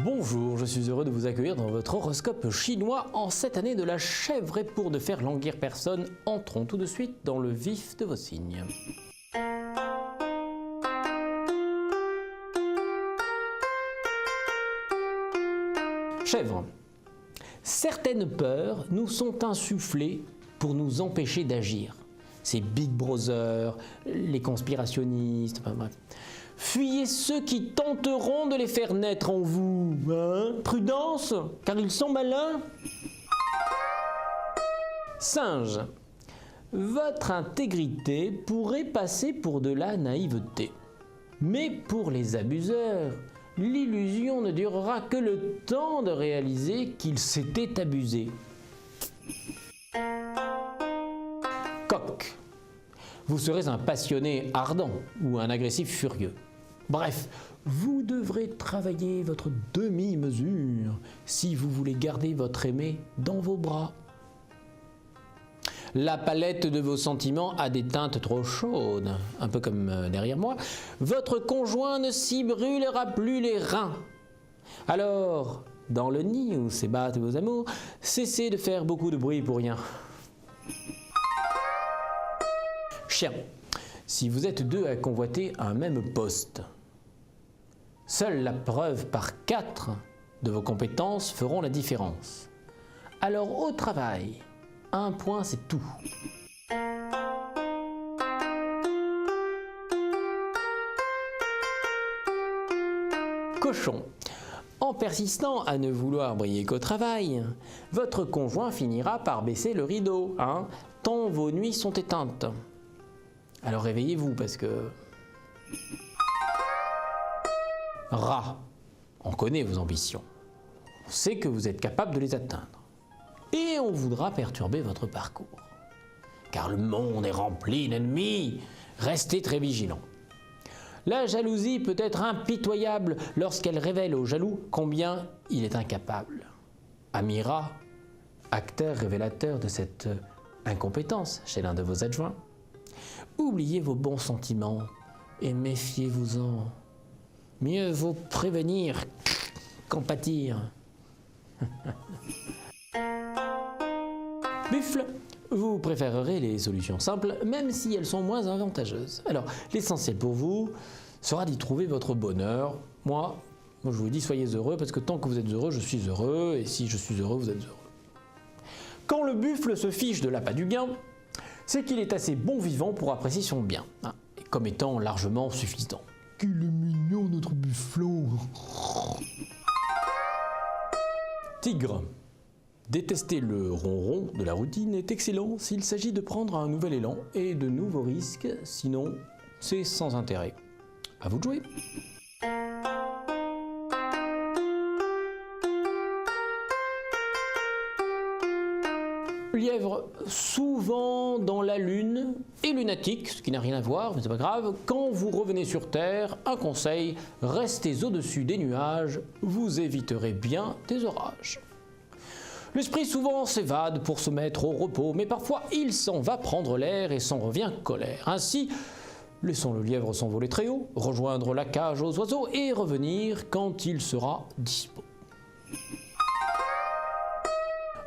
Bonjour, je suis heureux de vous accueillir dans votre horoscope chinois en cette année de la chèvre et pour ne faire languir personne, entrons tout de suite dans le vif de vos signes. Chèvre. Certaines peurs nous sont insufflées pour nous empêcher d'agir. C'est Big Brother, les conspirationnistes, enfin bref. Fuyez ceux qui tenteront de les faire naître en vous. Hein? Prudence, car ils sont malins. Singe. Votre intégrité pourrait passer pour de la naïveté. Mais pour les abuseurs, l'illusion ne durera que le temps de réaliser qu'ils s'étaient abusés. Coq. Vous serez un passionné ardent ou un agressif furieux. Bref, vous devrez travailler votre demi-mesure si vous voulez garder votre aimé dans vos bras. La palette de vos sentiments a des teintes trop chaudes, un peu comme derrière moi. Votre conjoint ne s'y brûlera plus les reins. Alors, dans le nid où s'ébattent vos amours, cessez de faire beaucoup de bruit pour rien. Chien. Si vous êtes deux à convoiter un même poste, seule la preuve par 4 de vos compétences feront la différence. Alors au travail, 1 point c'est tout. Cochon. En persistant à ne vouloir briller qu'au travail, votre conjoint finira par baisser le rideau, tant vos nuits sont éteintes. Alors réveillez-vous parce que... Rat. On connaît vos ambitions. On sait que vous êtes capable de les atteindre. Et on voudra perturber votre parcours. Car le monde est rempli d'ennemis. Restez très vigilants. La jalousie peut être impitoyable lorsqu'elle révèle au jaloux combien il est incapable. Amira, acteur révélateur de cette incompétence chez l'un de vos adjoints. Oubliez vos bons sentiments et méfiez-vous-en. Mieux vaut prévenir qu'en pâtir. Buffle. Vous préférerez les solutions simples, même si elles sont moins avantageuses. Alors, l'essentiel pour vous sera d'y trouver votre bonheur. Moi, je vous dis, soyez heureux, parce que tant que vous êtes heureux, je suis heureux, et si je suis heureux, vous êtes heureux. Quand le buffle se fiche de l'appât du gain, c'est qu'il est assez bon vivant pour apprécier son bien, comme étant largement suffisant. Qu'il est mignon notre bufflon. Tigre. Détester le ronron de la routine est excellent s'il s'agit de prendre un nouvel élan et de nouveaux risques, sinon c'est sans intérêt. À vous de jouer. Lièvre, souvent dans la lune et lunatique, ce qui n'a rien à voir, mais c'est pas grave. Quand vous revenez sur Terre, un conseil, restez au-dessus des nuages, vous éviterez bien des orages. L'esprit souvent s'évade pour se mettre au repos, mais parfois il s'en va prendre l'air et s'en revient colère. Ainsi, laissons le lièvre s'envoler très haut, rejoindre la cage aux oiseaux et revenir quand il sera dispo.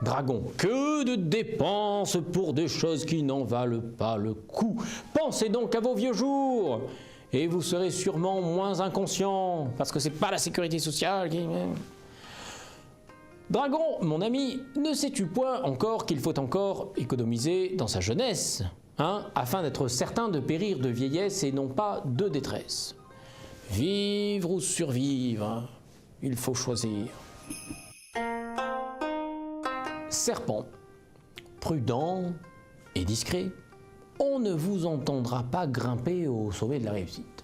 Dragon, que de dépenses pour des choses qui n'en valent pas le coup. Pensez donc à vos vieux jours et vous serez sûrement moins inconscient parce que c'est pas la sécurité sociale qui... Dragon, mon ami, ne sais-tu point encore qu'il faut encore économiser dans sa jeunesse, afin d'être certain de périr de vieillesse et non pas de détresse. Vivre ou survivre, il faut choisir. Serpent, prudent et discret, on ne vous entendra pas grimper au sommet de la réussite.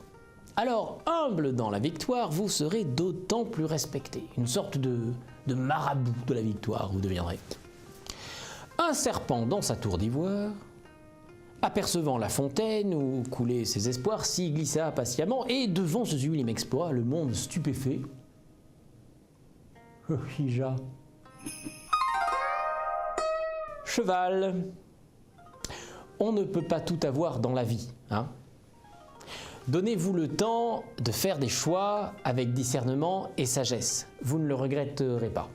Alors, humble dans la victoire, vous serez d'autant plus respecté. Une sorte de marabout de la victoire, vous deviendrez. Un serpent dans sa tour d'ivoire, apercevant la fontaine où coulaient ses espoirs, s'y glissa patiemment et devant ce sublime exploit, le monde stupéfait. Hija. Cheval. On ne peut pas tout avoir dans la vie, Donnez-vous le temps de faire des choix avec discernement et sagesse. Vous ne le regretterez pas.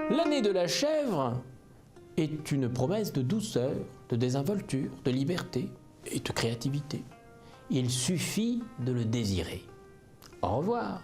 L'année de la chèvre est une promesse de douceur, de désinvolture, de liberté et de créativité. Il suffit de le désirer. Au revoir.